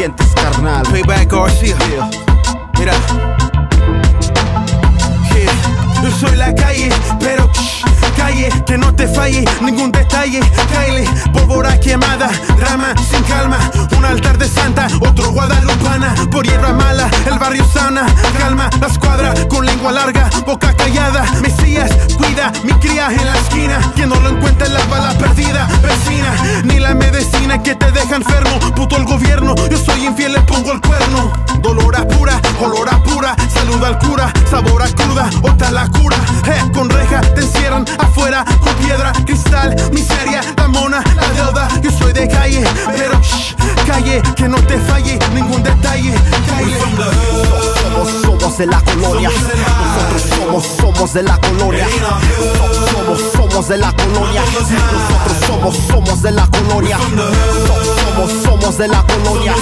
sientes, carnal? Payback García. Mira. Yo soy la calle, pero calle, que no te falle ningún detalle. Caile, pólvora quemada, drama sin calma. Un altar de santa, otro guadalupana. Por hierba mala, el barrio sana. Calma, la escuadra con lengua larga, boca callada. Mesías, cuida mi cría en la esquina. Quien no lo encuentra la bala perdida, vecina. Ni la medicina que te deja enfermo. Puto el gobierno, yo soy infiel, le pongo el cuerno. Dolor a pura, olor a pura. Salud al cura, sabor a cruda, otra la cura. Con reja te encierran afuera, con piedra, cristal, miseria, la mona, la deuda. Yo soy de calle, pero calle, que no te falle ningún detalle. Calle. Somos de la colonia. Nosotros somos de la colonia. Somos de la colonia. Nosotros somos de la colonia. Somos de la colonia.